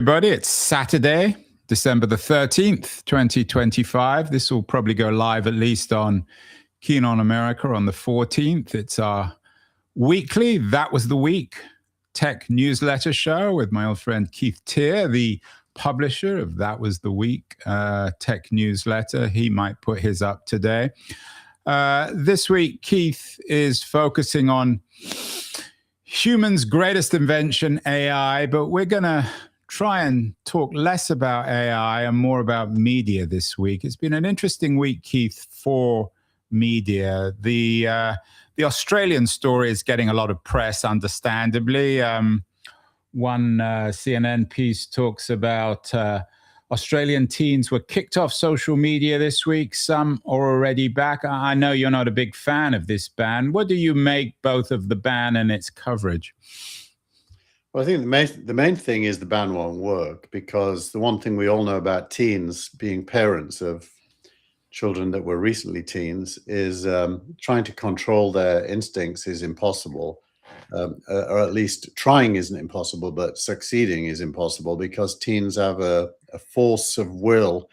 Everybody, it's Saturday, December the 13th, 2025. This will probably go live at least on Keen on America on the 14th. It's our weekly That Was the Week tech newsletter show with my old friend Keith Tier, the publisher of That Was the Week tech newsletter. He might put his up today. This week, Keith is focusing on humans' greatest invention, AI, but we're going to try and talk less about AI and more about media this week. It's been an interesting week, Keith, for media. The Australian story is getting a lot of press, understandably. One CNN piece talks about Australian teens were kicked off social media this week. Some are already back. I know you're not a big fan of this ban. What do you make both of the ban and its coverage? Well, I think the main thing is the ban won't work, because the one thing we all know about teens being parents of children that were recently teens is trying to control their instincts is impossible, or at least trying isn't impossible, but succeeding is impossible, because teens have a force of will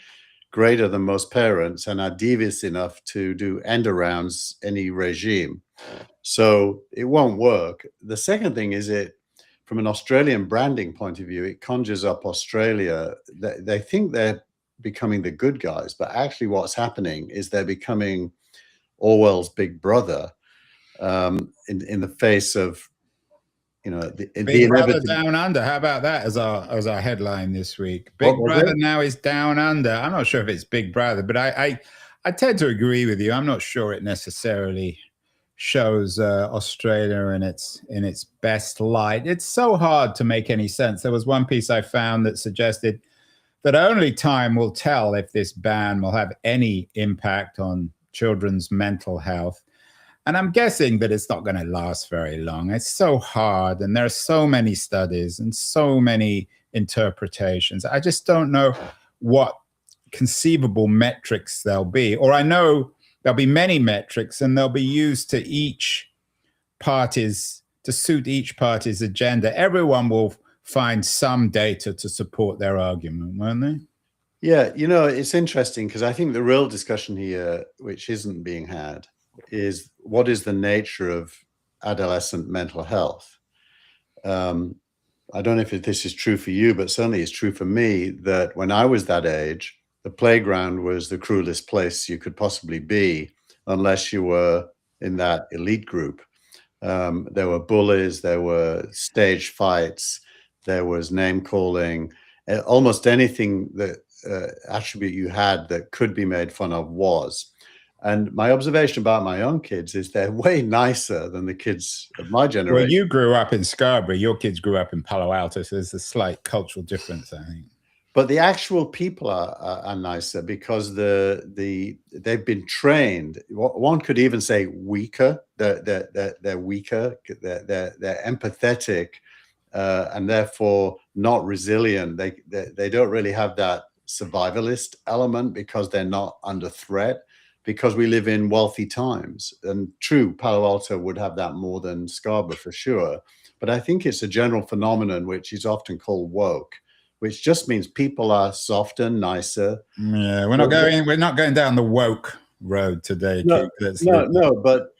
greater than most parents and are devious enough to do end arounds any regime. So it won't work. The second thing is, from an Australian branding point of view, it conjures up Australia. They think they're becoming the good guys, but actually what's happening is they're becoming Orwell's big brother in the face of, the Big Brother Down Under. How about that as our headline this week? Big Brother now is down under. I'm not sure if it's Big Brother, but I tend to agree with you. I'm not sure it necessarily shows Australia in its best light. It's so hard to make any sense. There was one piece I found that suggested that only time will tell if this ban will have any impact on children's mental health. And I'm guessing that it's not going to last very long. It's so hard, and there are so many studies and so many interpretations. I just don't know what conceivable metrics there'll be. Or I know there'll be many metrics, and they'll be used to suit each party's agenda. Everyone will find some data to support their argument, won't they? Yeah, it's interesting, because I think the real discussion here, which isn't being had, is what is the nature of adolescent mental health? I don't know if this is true for you, but certainly it's true for me that when I was that age, the playground was the cruelest place you could possibly be, unless you were in that elite group. There were bullies, there were stage fights, there was name calling, almost anything that attribute you had that could be made fun of was. And my observation about my own kids is they're way nicer than the kids of my generation. Well, you grew up in Scarborough, your kids grew up in Palo Alto, so there's a slight cultural difference, I think. But the actual people are nicer, because they've been trained. One could even say weaker. They're weaker. They're empathetic, and therefore not resilient. They don't really have that survivalist element, because they're not under threat, because we live in wealthy times. And true, Palo Alto would have that more than Scarborough for sure. But I think it's a general phenomenon which is often called woke, which just means people are softer, nicer. Yeah, we're not going down the woke road today. No, but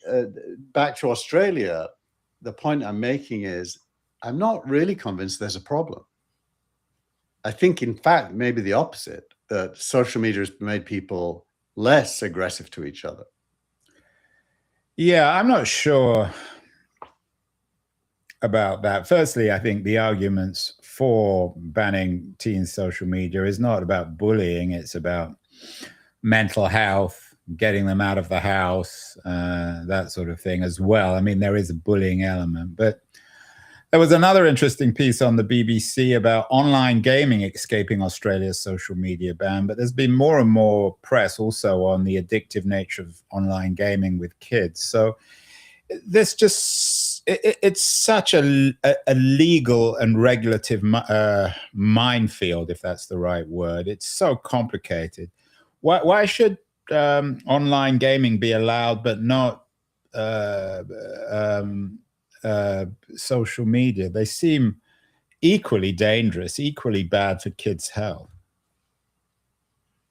back to Australia, the point I'm making is I'm not really convinced there's a problem. I think, in fact, maybe the opposite, that social media has made people less aggressive to each other. Yeah, I'm not sure about that. Firstly, I think the arguments for banning teen social media is not about bullying. It's about mental health, getting them out of the house, that sort of thing as well. I mean, there is a bullying element, but there was another interesting piece on the BBC about online gaming escaping Australia's social media ban, but there's been more and more press also on the addictive nature of online gaming with kids. So it's such a legal and regulative minefield, if that's the right word. It's so complicated. Why should online gaming be allowed but not social media? They seem equally dangerous, equally bad for kids' health.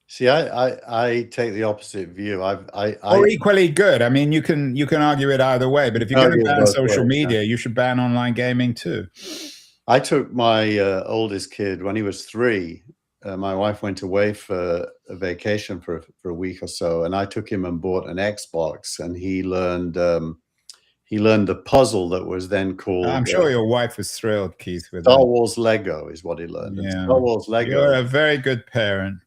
See, I take the opposite view. Or equally good. I mean, you can argue it either way, but if you're going to ban social media, you should ban online gaming too. I took my oldest kid when he was 3. My wife went away for a vacation for a week or so, and I took him and bought an Xbox, and he learned the puzzle that was then called. I'm sure your wife was thrilled, Keith, with Star Wars Lego is what he learned. Yeah. Star Wars Lego. You're a very good parent.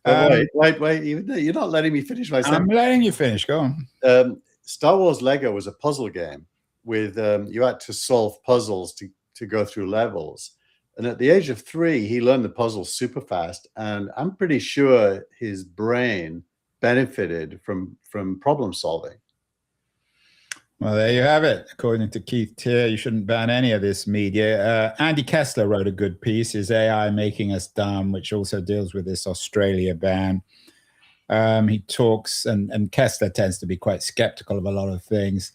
Wait! You're not letting me finish my sentence. I'm letting you finish. Go on. Star Wars Lego was a puzzle game with you had to solve puzzles to go through levels. And at the age of 3, he learned the puzzles super fast. And I'm pretty sure his brain benefited from problem solving. Well, there you have it. According to Keith Tier, you shouldn't ban any of this media. Andy Kessler wrote a good piece, Is AI Making Us Dumb?, which also deals with this Australia ban. He talks, and Kessler tends to be quite skeptical of a lot of things.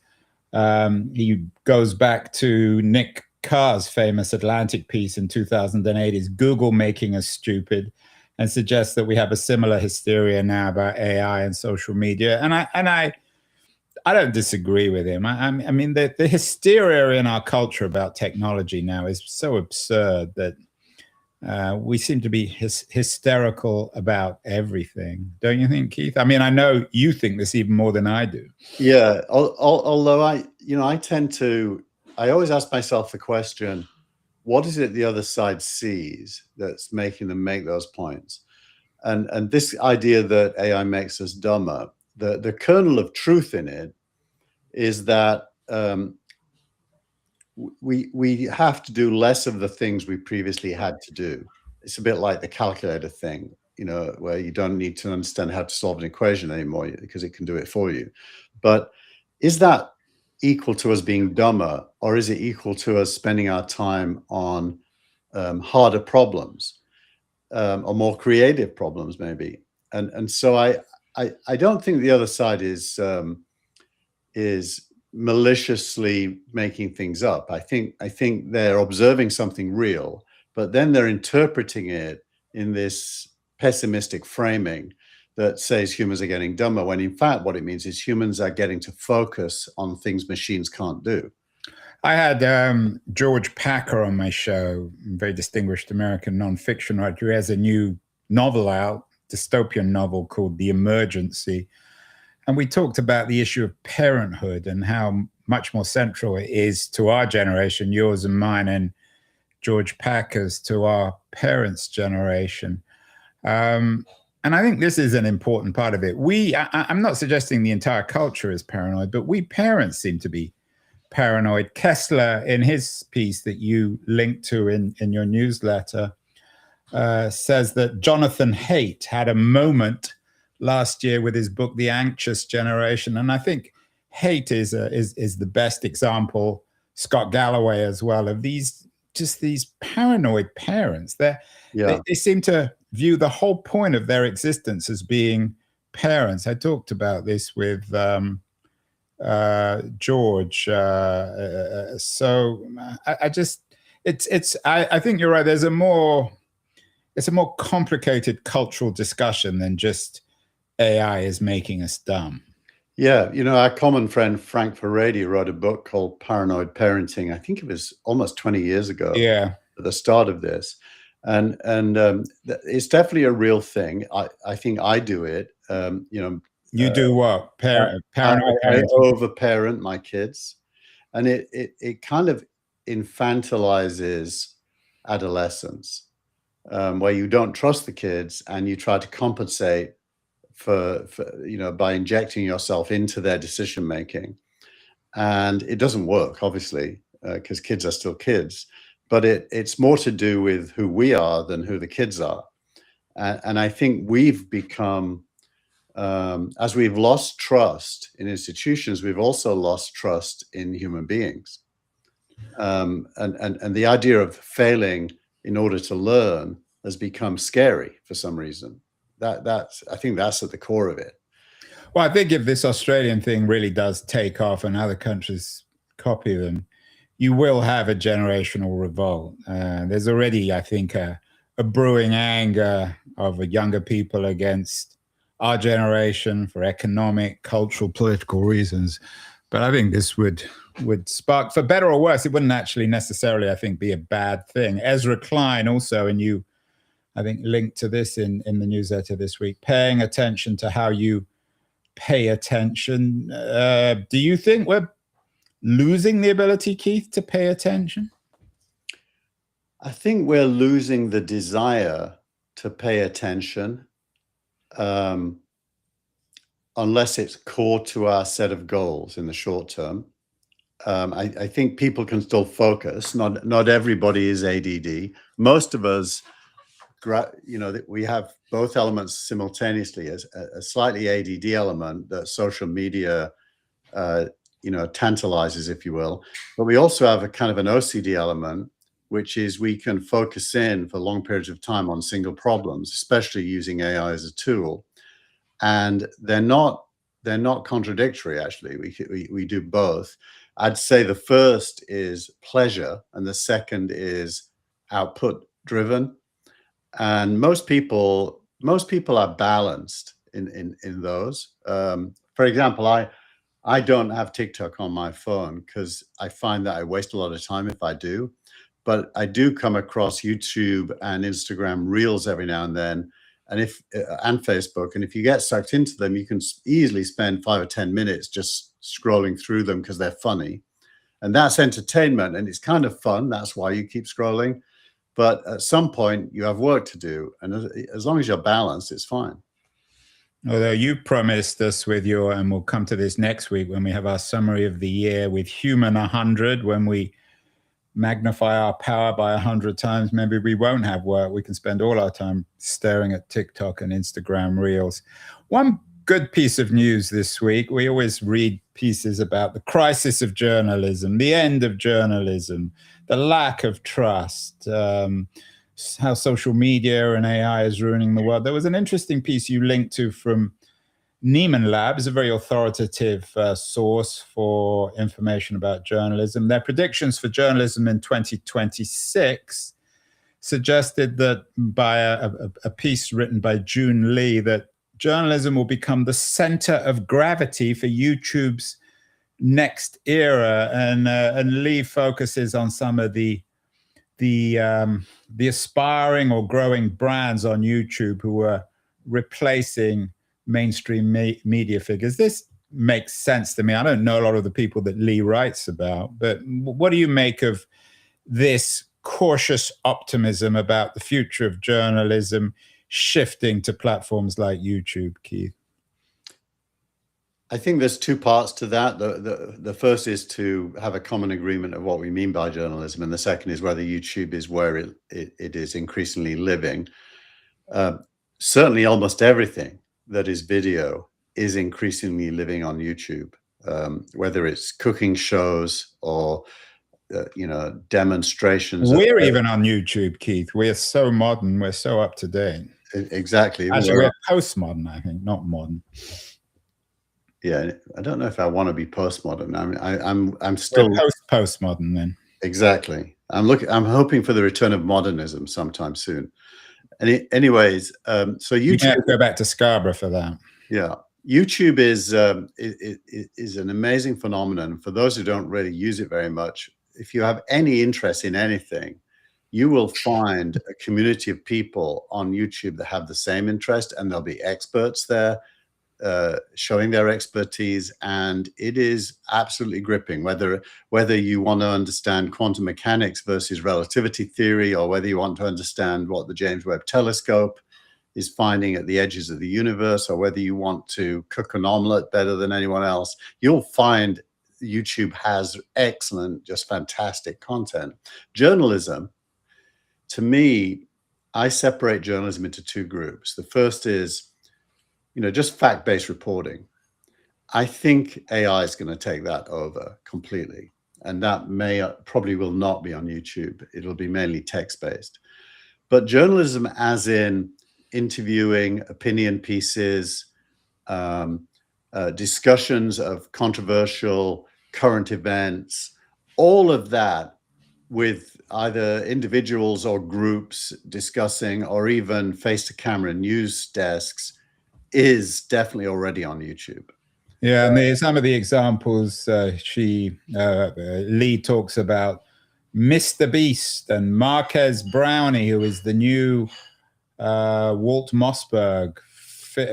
He goes back to Nick Carr's famous Atlantic piece in 2008, Is Google Making Us Stupid?, and suggests that we have a similar hysteria now about AI and social media. And I don't disagree with him. I mean, the hysteria in our culture about technology now is so absurd that we seem to be hysterical about everything. Don't you think, Keith? I mean, I know you think this even more than I do. Yeah, although I always ask myself the question, what is it the other side sees that's making them make those points? And this idea that AI makes us dumber, the kernel of truth in it is that we have to do less of the things we previously had to do. It's a bit like the calculator thing, where you don't need to understand how to solve an equation anymore because it can do it for you. But is that equal to us being dumber, or is it equal to us spending our time on harder problems or more creative problems, maybe? And so I don't think the other side is maliciously making things up. I think they're observing something real, but then they're interpreting it in this pessimistic framing that says humans are getting dumber, when in fact what it means is humans are getting to focus on things machines can't do. I had George Packer on my show, a very distinguished American nonfiction writer, who has a new novel out, dystopian novel called The Emergency. And we talked about the issue of parenthood and how much more central it is to our generation, yours and mine, and George Packer's to our parents' generation. And I think this is an important part of it. I'm not suggesting the entire culture is paranoid, but we parents seem to be paranoid. Kessler, in his piece that you linked to in your newsletter, says that Jonathan Haidt had a moment last year with his book, The Anxious Generation. And I think Haidt is the best example, Scott Galloway as well, of these paranoid parents. They seem to view the whole point of their existence as being parents. I talked about this with George. So I think you're right. It's a more complicated cultural discussion than just AI is making us dumb. Yeah, our common friend Frank Furedi wrote a book called Paranoid Parenting. I think it was almost 20 years ago. Yeah, at the start of this, and it's definitely a real thing. I think I do it. You do what? Paranoid I overparent my kids, and it kind of infantilizes adolescence, where you don't trust the kids and you try to compensate for by injecting yourself into their decision making, and it doesn't work, obviously, because kids are still kids. But it's more to do with who we are than who the kids are, and I think we've become, as we've lost trust in institutions, we've also lost trust in human beings, and the idea of failing in order to learn has become scary for some reason. I think that's at the core of it. Well, I think if this Australian thing really does take off and other countries copy them, you will have a generational revolt. There's already, I think, a brewing anger of younger people against our generation for economic, cultural, political reasons. But I think this would spark, for better or worse, it wouldn't actually necessarily, I think, be a bad thing. Ezra Klein also, and you, I think, linked to this in the newsletter this week, paying attention to how you pay attention. Do you think we're losing the ability, Keith, to pay attention? I think we're losing the desire to pay attention, unless it's core to our set of goals in the short term. I think people can still focus. Not everybody is ADD. Most of us, we have both elements simultaneously, as a slightly ADD element that social media, tantalizes, if you will. But we also have a kind of an OCD element, which is we can focus in for long periods of time on single problems, especially using AI as a tool. And they're not contradictory, actually. We do both. I'd say the first is pleasure and the second is output driven. And most people are balanced in those. For example, I don't have TikTok on my phone because I find that I waste a lot of time if I do. But I do come across YouTube and Instagram Reels every now and then, and Facebook. And if you get sucked into them, you can easily spend 5 or 10 minutes just scrolling through them because they're funny. And that's entertainment, and it's kind of fun. That's why you keep scrolling. But at some point, you have work to do. And as long as you're balanced, it's fine. Although you promised us with your, and we'll come to this next week when we have our summary of the year with Human喚⁰, when we magnify our power by 100 times, maybe we won't have work. We can spend all our time staring at TikTok and Instagram Reels. One good piece of news this week, we always read pieces about the crisis of journalism, the end of journalism, the lack of trust, how social media and AI is ruining the world. There was an interesting piece you linked to from Nieman Labs, a very authoritative source for information about journalism. Their predictions for journalism in 2026 suggested that by a piece written by June Lee, that journalism will become the center of gravity for YouTube's next era. And Lee focuses on some of the aspiring or growing brands on YouTube who are replacing mainstream media figures. This makes sense to me. I don't know a lot of the people that Lee writes about, but what do you make of this cautious optimism about the future of journalism shifting to platforms like YouTube, Keith? I think there's two parts to that. The first is to have a common agreement of what we mean by journalism, and the second is whether YouTube is where it is increasingly living. Certainly almost everything that is video is increasingly living on YouTube, whether it's cooking shows or demonstrations. We're even on YouTube, Keith. We're so modern. We're so up to date. Exactly. Actually, we're postmodern, I think, not modern. Yeah, I don't know if I want to be postmodern. I mean, I'm still postmodern then. Exactly. I'm hoping for the return of modernism sometime soon. Anyways, so YouTube, you have to go back to Scarborough for that. Yeah, YouTube is an amazing phenomenon. For those who don't really use it very much, if you have any interest in anything, you will find a community of people on YouTube that have the same interest, and there'll be experts there showing their expertise, and it is absolutely gripping. Whether you want to understand quantum mechanics versus relativity theory, or whether you want to understand what the James Webb Telescope is finding at the edges of the universe, or whether you want to cook an omelet better than anyone else, you'll find YouTube has excellent, just fantastic content. Journalism, to me, I separate journalism into two groups. The first is just fact-based reporting. I think AI is going to take that over completely. And that probably will not be on YouTube. It'll be mainly text-based. But journalism as in interviewing, opinion pieces, discussions of controversial current events, all of that with either individuals or groups discussing, or even face-to-camera news desks, is definitely already on YouTube. Yeah, and some of the examples Lee talks about Mr. Beast and Marquez Brownie, who is the new Walt Mossberg,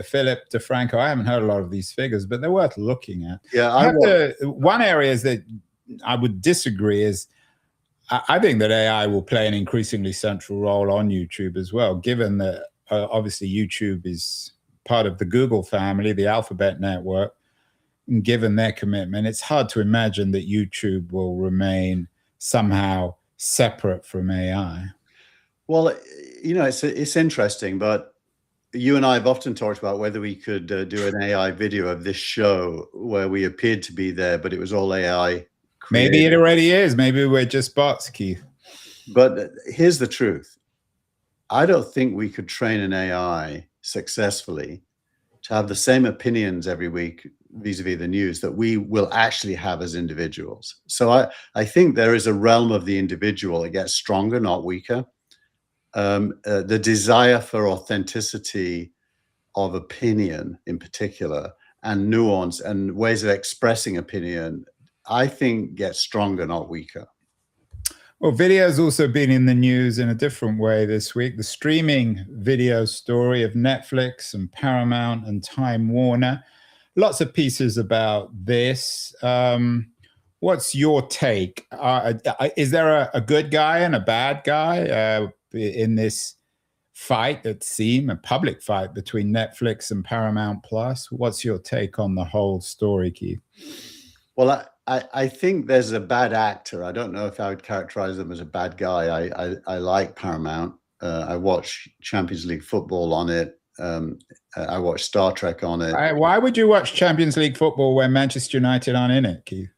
Philip DeFranco. I haven't heard a lot of these figures, but they're worth looking at. Yeah, one area is that I would disagree is I think that AI will play an increasingly central role on YouTube as well, given that obviously YouTube is part of the Google family, the Alphabet network. And given their commitment, it's hard to imagine that YouTube will remain somehow separate from AI. Well, you know, it's interesting, but you and I have often talked about whether we could do an AI video of this show where we appeared to be there, but it was all AI created. Maybe it already is. Maybe we're just bots, Keith. But here's the truth. I don't think we could train an AI successfully to have the same opinions every week vis-a-vis the news that we will actually have as individuals. So I think there is a realm of the individual that gets stronger, not weaker. The desire for authenticity of opinion in particular, and nuance and ways of expressing opinion, I think gets stronger, not weaker. Well, video has also been in the news in a different way this week. The streaming video story of Netflix and Paramount and Time Warner. Lots of pieces about this. What's your take? Is there a good guy and a bad guy in this fight that seemed a public fight between Netflix and Paramount Plus? What's your take on the whole story, Keith? Well, I think there's a bad actor. I don't know if I would characterize them as a bad guy. I like Paramount. I watch Champions League football on it. I watch Star Trek on it. Why would you watch Champions League football when Manchester United aren't in it, Keith?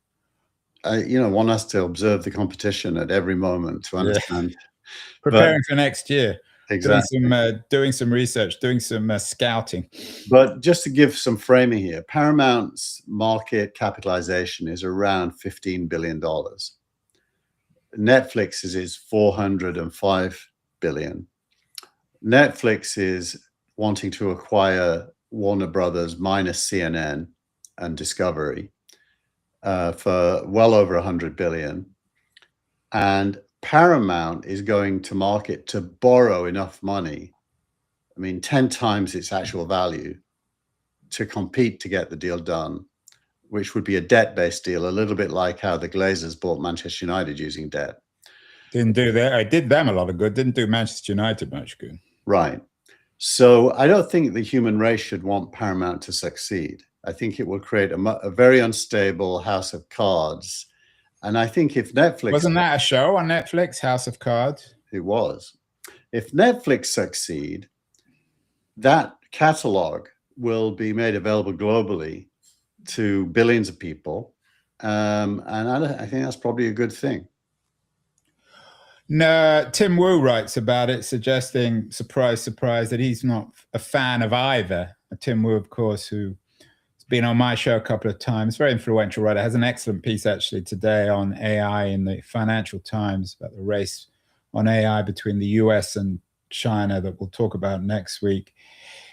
You know, one has to observe the competition at every moment to understand. Yeah. Preparing for next year. Exactly. Doing some research, doing some scouting. But just to give some framing here, Paramount's market capitalization is around $15 billion. Netflix's is $405 billion. Netflix is wanting to acquire Warner Brothers minus CNN and Discovery for well over $100 billion. And Paramount is going to market to borrow enough money, I mean, 10 times its actual value, to compete to get the deal done, which would be a debt-based deal, a little bit like how the Glazers bought Manchester United using debt. Didn't do that. I did them a lot of good. Didn't do Manchester United much good. Right. So I don't think the human race should want Paramount to succeed. I think it will create a very unstable house of cards. And I think if Netflix... Wasn't that a show on Netflix, House of Cards? It was. If Netflix succeed, that catalog will be made available globally to billions of people. And I think that's probably a good thing. No, Tim Wu writes about it, suggesting, surprise, surprise, that he's not a fan of either. Tim Wu, of course, who been on my show a couple of times, very influential writer, has an excellent piece actually today on AI in the Financial Times about the race on AI between the US and China that we'll talk about next week.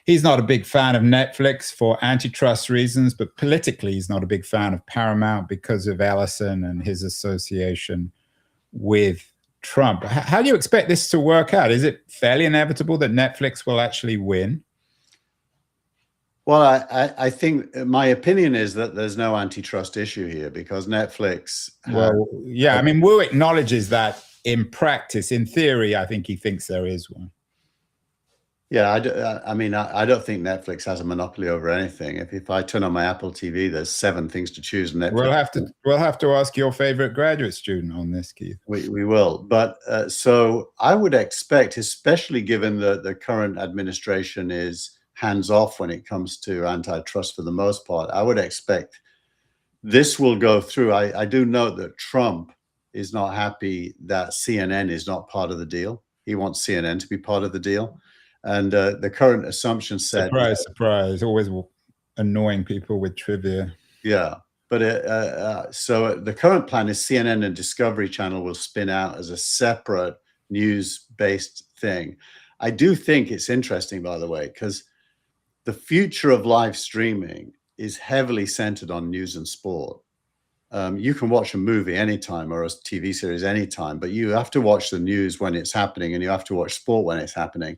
He's not a big fan of Netflix for antitrust reasons, but politically he's not a big fan of Paramount because of Ellison and his association with Trump. How do you expect this to work out? Is it fairly inevitable that Netflix will actually win? Well, I think my opinion is that there's no antitrust issue here because Netflix... Well, yeah, I mean, Wu acknowledges that in practice. In theory, I think he thinks there is one. Yeah, I mean, I don't think Netflix has a monopoly over anything. If I turn on my Apple TV, there's 7 things to choose. Netflix. We'll have to ask your favorite graduate student on this, Keith. We will. But so I would expect, especially given the current administration is hands-off when it comes to antitrust for the most part, I would expect this will go through. I do note that Trump is not happy that CNN is not part of the deal. He wants CNN to be part of the deal. And the current assumption said... Surprise, surprise. Always annoying people with trivia. Yeah. But so the current plan is CNN and Discovery Channel will spin out as a separate news-based thing. I do think it's interesting, by the way, because the future of live streaming is heavily centered on news and sport. You can watch a movie anytime or a TV series anytime, but you have to watch the news when it's happening and you have to watch sport when it's happening.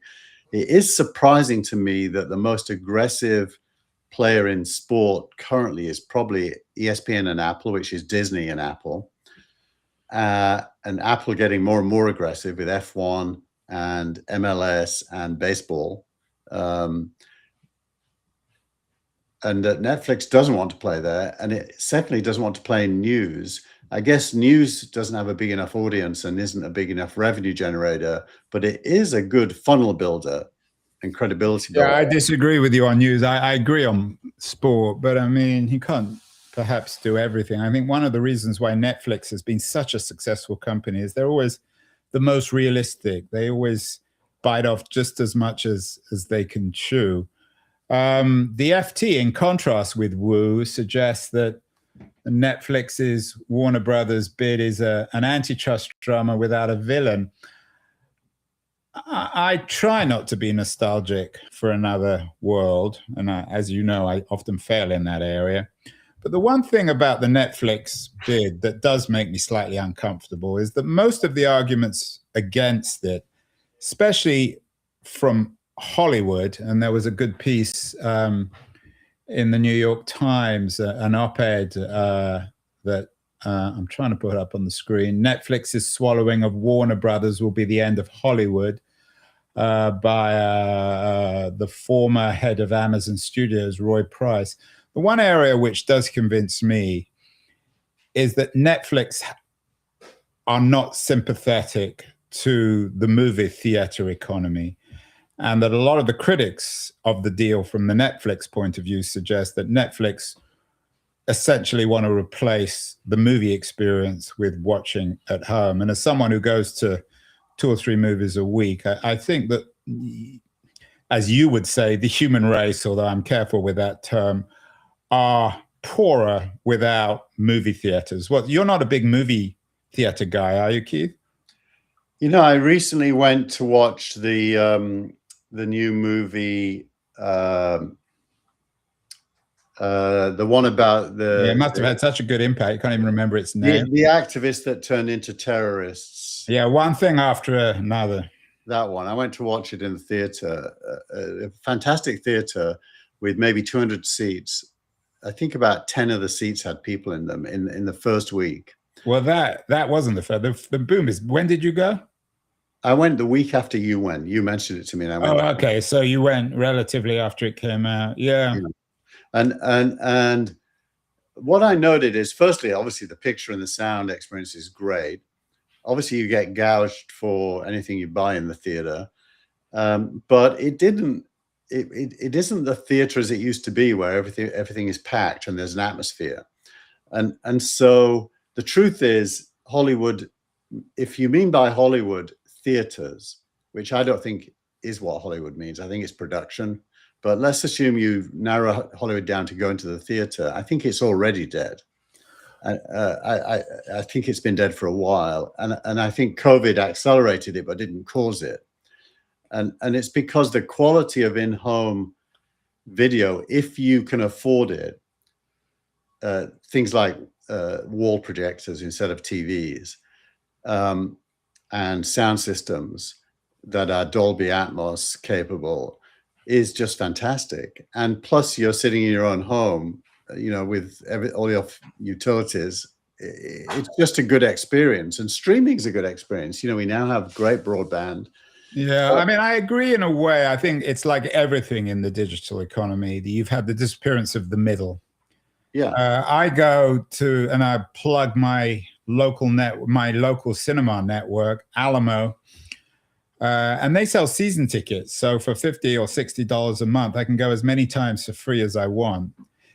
It is surprising to me that the most aggressive player in sport currently is probably ESPN and Apple, which is Disney and Apple. And Apple getting more and more aggressive with F1 and MLS and baseball. And that Netflix doesn't want to play there, and it secondly doesn't want to play in news. I guess news doesn't have a big enough audience and isn't a big enough revenue generator, but it is a good funnel builder and credibility builder. Yeah, I disagree with you on news. I agree on sport, but I mean, you can't perhaps do everything. I think one of the reasons why Netflix has been such a successful company is they're always the most realistic. They always bite off just as much as they can chew. The FT, in contrast with Wu, suggests that Netflix's Warner Brothers bid is an antitrust drama without a villain. I try not to be nostalgic for another world, and as you know, I often fail in that area. But the one thing about the Netflix bid that does make me slightly uncomfortable is that most of the arguments against it, especially from Hollywood, and there was a good piece in the New York Times, an op-ed that I'm trying to put up on the screen. Netflix's swallowing of Warner Brothers will be the end of Hollywood, by the former head of Amazon Studios, Roy Price. The one area which does convince me is that Netflix are not sympathetic to the movie theater economy, and that a lot of the critics of the deal from the Netflix point of view suggest that Netflix essentially want to replace the movie experience with watching at home. And as someone who goes to 2 or 3 movies a week, I think that, as you would say, the human race, although I'm careful with that term, are poorer without movie theaters. Well, you're not a big movie theater guy, are you, Keith? You know, I recently went to watch the new movie, the one about the... Yeah, it must have had such a good impact. You can't even remember its name. The activists that turned into terrorists. Yeah, one thing after another. That one. I went to watch it in the theater, a fantastic theater with maybe 200 seats. I think about 10 of the seats had people in them in the first week. Well, that wasn't the first. The boom is, when did you go? I went the week after you went. You mentioned it to me. And I went. Oh, okay. So you went relatively after it came out. Yeah. And what I noted is, firstly, obviously the picture and the sound experience is great. Obviously you get gouged for anything you buy in the theater. But it isn't the theater as it used to be, where everything is packed and there's an atmosphere. And so the truth is, Hollywood, if you mean by Hollywood theaters, which I don't think is what Hollywood means, I think it's production, but let's assume you narrow Hollywood down to go into the theater, I think it's already dead. I think it's been dead for a while. And I think COVID accelerated it, but didn't cause it. And it's because the quality of in-home video, if you can afford it, things like wall projectors instead of TVs, and sound systems that are Dolby Atmos capable, is just fantastic. And plus you're sitting in your own home, you know, with all your utilities. It's just a good experience, and streaming is a good experience. You know, we now have great broadband. Yeah, I mean, I agree in a way. I think it's like everything in the digital economy. You've had the disappearance of the middle. Yeah. I go to, and I plug my local cinema network, Alamo, and they sell season tickets. So for $50 or $60 a month, I can go as many times for free as I want.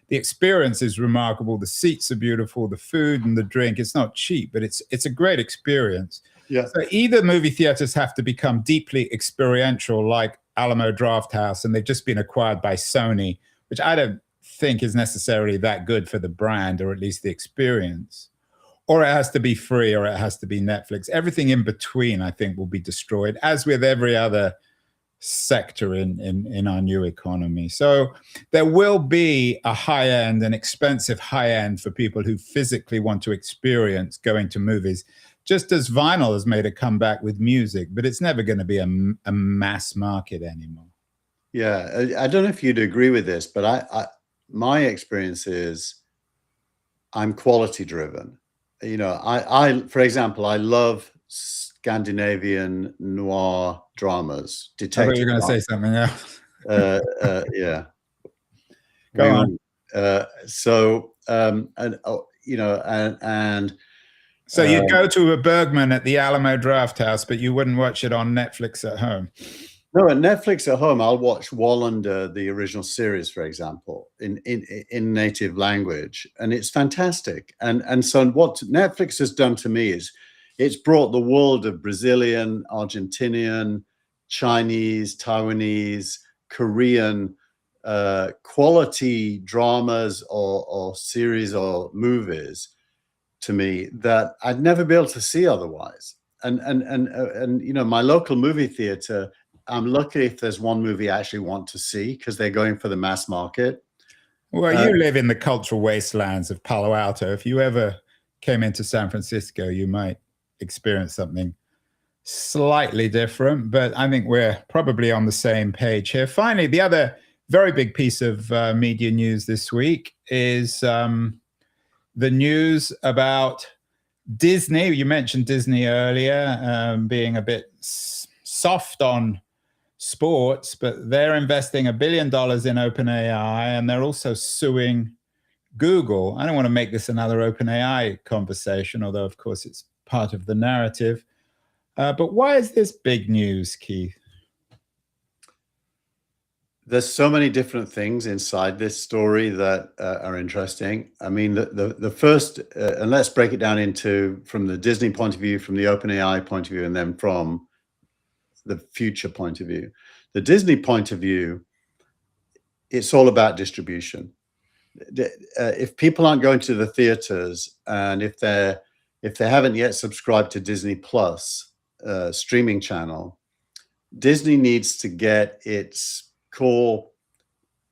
The experience is remarkable. The seats are beautiful. The food and the drink, it's not cheap, but it's a great experience. Yeah. So either movie theaters have to become deeply experiential, like Alamo Drafthouse, and they've just been acquired by Sony, which I don't think is necessarily that good for the brand, or at least the experience. Or it has to be free, or it has to be Netflix. Everything in between, I think, will be destroyed, as with every other sector in our new economy. So there will be a high end, an expensive high end for people who physically want to experience going to movies, just as vinyl has made a comeback with music, but it's never going to be a mass market anymore. Yeah, I don't know if you'd agree with this, but my experience is I'm quality driven. You know, for example, I love Scandinavian noir dramas, I thought you detective were going to say something else. Yeah. Go on. You know, and so you'd go to a Bergman at the Alamo Draft House, but you wouldn't watch it on Netflix at home. No, at Netflix at home, I'll watch Wallander, the original series, for example, in native language, and it's fantastic. And so what Netflix has done to me is it's brought the world of Brazilian, Argentinian, Chinese, Taiwanese, Korean quality dramas or series or movies to me that I'd never be able to see otherwise. And you know, my local movie theater, I'm lucky if there's one movie I actually want to see because they're going for the mass market. Well, you live in the cultural wastelands of Palo Alto. If you ever came into San Francisco, you might experience something slightly different, but I think we're probably on the same page here. Finally, the other very big piece of media news this week is the news about Disney. You mentioned Disney earlier, being a bit soft on sports, but they're investing $1 billion in OpenAI, and they're also suing Google. I don't want to make this another OpenAI conversation, although of course it's part of the narrative. But why is this big news, Keith? There's so many different things inside this story that are interesting. I mean, the first, and let's break it down into from the Disney point of view, from the OpenAI point of view, and then from the future point of view. The Disney point of view, it's all about distribution. If people aren't going to the theaters, and if they haven't yet subscribed to Disney Plus streaming channel, Disney needs to get its core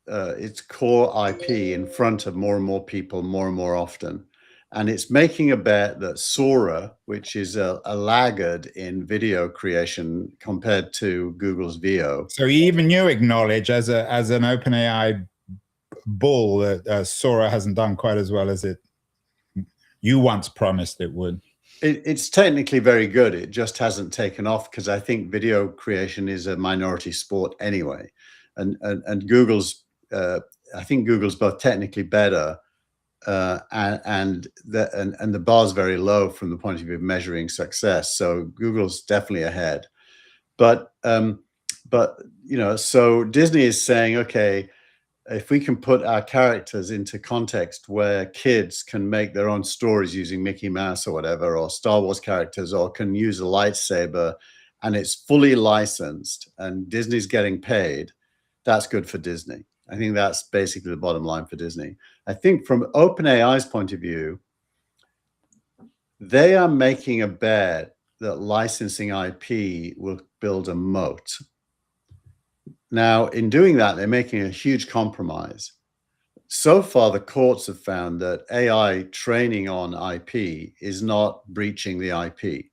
IP in front of more and more people more and more often. And it's making a bet that Sora, which is a laggard in video creation compared to Google's VO. So even you acknowledge as an OpenAI bull that Sora hasn't done quite as well as you once promised it would. It's technically very good. It just hasn't taken off because I think video creation is a minority sport anyway. And Google's, I think Google's both technically better and the bar's very low from the point of view of measuring success. So Google's definitely ahead. But you know, so Disney is saying, okay, if we can put our characters into context where kids can make their own stories using Mickey Mouse or whatever, or Star Wars characters, or can use a lightsaber, and it's fully licensed and Disney's getting paid, that's good for Disney. I think that's basically the bottom line for Disney. I think from OpenAI's point of view, they are making a bet that licensing IP will build a moat. Now, in doing that, they're making a huge compromise. So far, the courts have found that AI training on IP is not breaching the IP.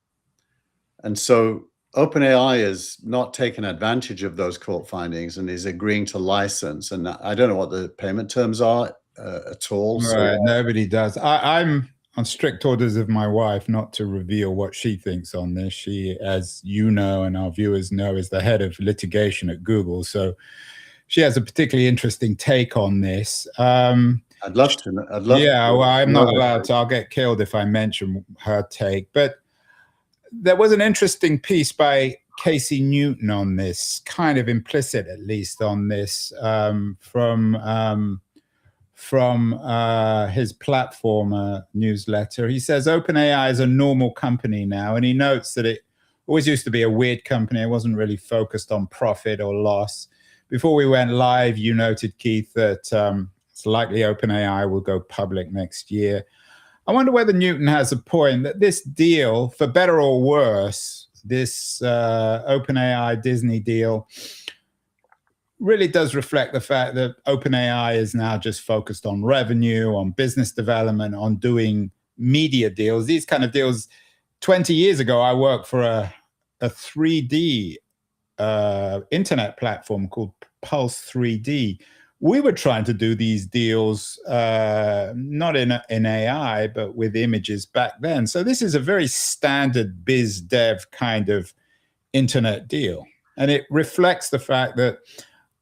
And so OpenAI has not taken advantage of those court findings and is agreeing to license. And I don't know what the payment terms are at all. Right, nobody does. I'm on strict orders of my wife not to reveal what she thinks on this. She, as you know, and our viewers know, is the head of litigation at Google. So she has a particularly interesting take on this. I'd love to. I'd love yeah, to. well, I'm not allowed to. I'll get killed if I mention her take. But there was an interesting piece by Casey Newton on this, kind of implicit at least on this, from his platform newsletter. He says OpenAI is a normal company now, and he notes that it always used to be a weird company. It wasn't really focused on profit or loss. Before we went live, you noted, Keith, that It's likely OpenAI will go public next year. I wonder whether Newton has a point that this deal, for better or worse, this OpenAI Disney deal really does reflect the fact that OpenAI is now just focused on revenue, on business development, on doing media deals. These kind of deals. 20 years ago, I worked for a 3D internet platform called Pulse 3D. We were trying to do these deals, not in AI, but with images back then. So this is a very standard biz dev kind of internet deal. And it reflects the fact that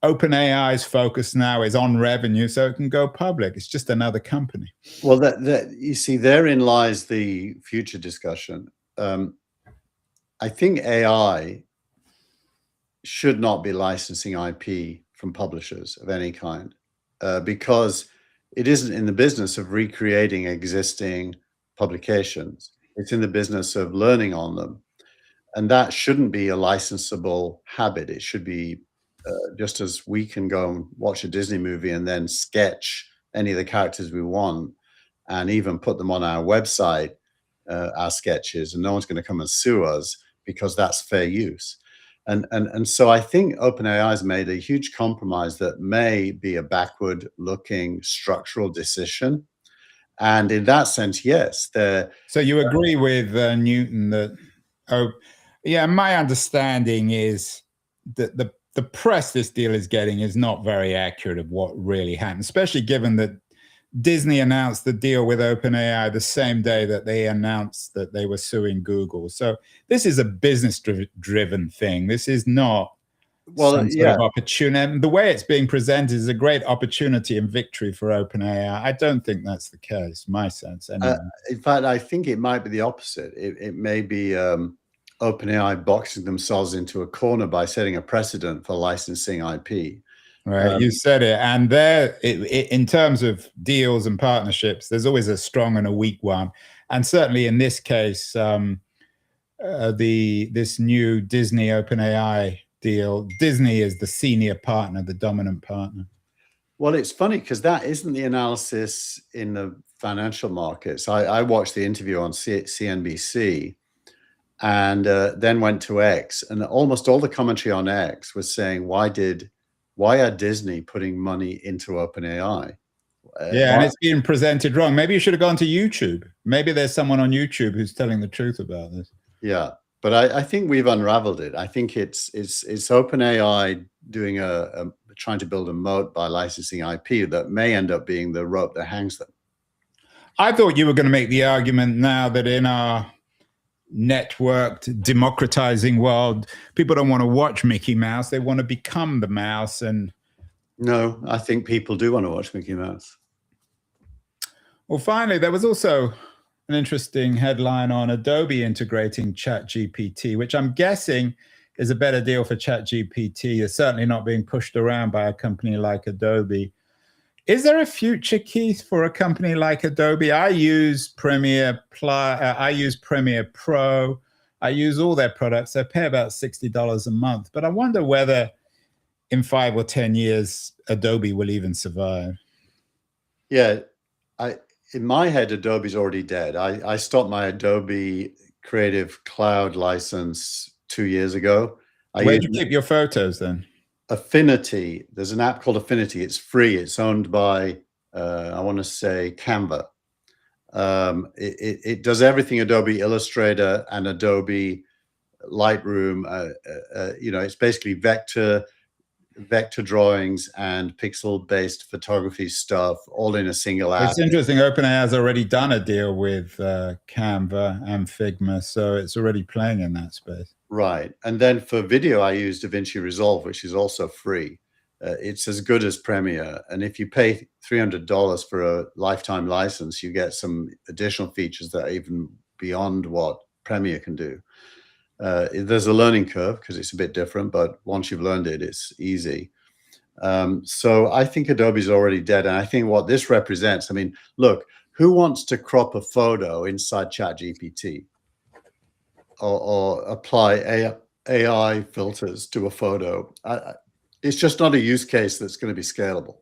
OpenAI's focus now is on revenue, so it can go public. It's just another company. Well, that you see, therein lies the future discussion. I think AI should not be licensing IP from publishers of any kind, because it isn't in the business of recreating existing publications. It's in the business of learning on them. And that shouldn't be a licensable habit. It should be just as we can go and watch a Disney movie and then sketch any of the characters we want and even put them on our website, our sketches, and no one's going to come and sue us because that's fair use. And so I think OpenAI has made a huge compromise that may be a backward-looking structural decision. And in that sense, yes. So you agree with Newton that, yeah, my understanding is that the press this deal is getting is not very accurate of what really happened, especially given that Disney announced the deal with OpenAI the same day that they announced that they were suing Google. So this is a business-driven thing. This is not some sort of opportunity. And the way it's being presented is a great opportunity and victory for OpenAI. I don't think that's the case, my sense. Anyway. In fact, I think it might be the opposite. It may be OpenAI boxing themselves into a corner by setting a precedent for licensing IP. Right, you said it. And there, in terms of deals and partnerships, there's always a strong and a weak one. And certainly in this case, this new Disney OpenAI deal, Disney is the senior partner, the dominant partner. Well, it's funny because that isn't the analysis in the financial markets. I watched the interview on CNBC and then went to X, and almost all the commentary on X was saying, why are Disney putting money into OpenAI? And it's being presented wrong. Maybe you should have gone to YouTube. Maybe there's someone on YouTube who's telling the truth about this. Yeah, but I think we've unraveled it. I think it's OpenAI doing trying to build a moat by licensing IP that may end up being the rope that hangs them. I thought you were going to make the argument now that in our networked, democratizing world, people don't want to watch Mickey Mouse, they want to become the mouse. And no, I think people do want to watch Mickey Mouse. Well, finally, there was also an interesting headline on Adobe integrating ChatGPT, which I'm guessing is a better deal for ChatGPT. It's certainly not being pushed around by a company like Adobe. Is there a future, Keith, for a company like Adobe? I use Premiere Pro. I use all their products. I pay about $60 a month. But I wonder whether in 5 or 10 years, Adobe will even survive. Yeah, in my head, Adobe's already dead. I stopped my Adobe Creative Cloud license 2 years ago. Where do you keep your photos then? Affinity. There's an app called Affinity. It's free. It's owned by, I want to say, Canva. It does everything Adobe Illustrator and Adobe Lightroom. It's basically vector drawings and pixel-based photography stuff all in a single app. It's interesting. OpenAI has already done a deal with Canva and Figma, so it's already playing in that space. Right. And then for video, I use DaVinci Resolve, which is also free. It's as good as Premiere. And if you pay $300 for a lifetime license, you get some additional features that are even beyond what Premiere can do. There's a learning curve because it's a bit different, but once you've learned it, it's easy. So I think Adobe's already dead. And I think what this represents, I mean, look, who wants to crop a photo inside ChatGPT or apply AI filters to a photo? It's just not a use case that's going to be scalable.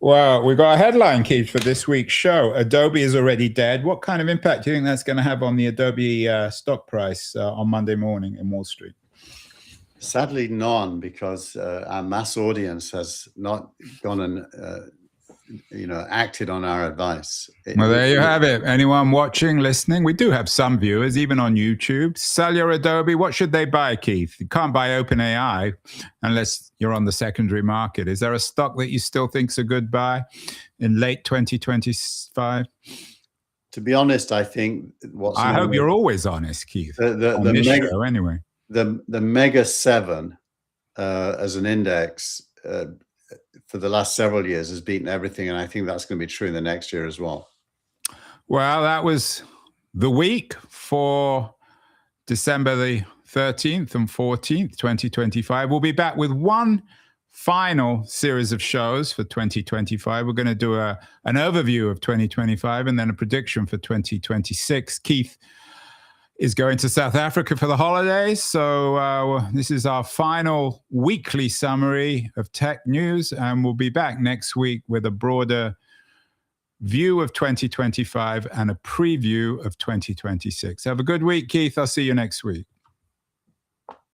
Well, we've got a headline, Keith, for this week's show. Adobe is already dead. What kind of impact do you think that's going to have on the Adobe stock price on Monday morning in Wall Street? Sadly, none, because our mass audience has not gone and acted on our advice. Well, there you have it. Anyone watching, listening? We do have some viewers, even on YouTube. Sell your Adobe. What should they buy, Keith? You can't buy OpenAI unless you're on the secondary market. Is there a stock that you still think's a good buy in late 2025? To be honest, I think I hope you're always honest, Keith. Anyway. The Mega 7 as an index for the last several years has beaten everything, and I think that's going to be true in the next year as well. Well, that was the week for December the 13th and 14th, 2025. We'll be back with one final series of shows for 2025. We're going to do an overview of 2025 and then a prediction for 2026. Keith is going to South Africa for the holidays. So this is our final weekly summary of tech news, and we'll be back next week with a broader view of 2025 and a preview of 2026. Have a good week, Keith. I'll see you next week.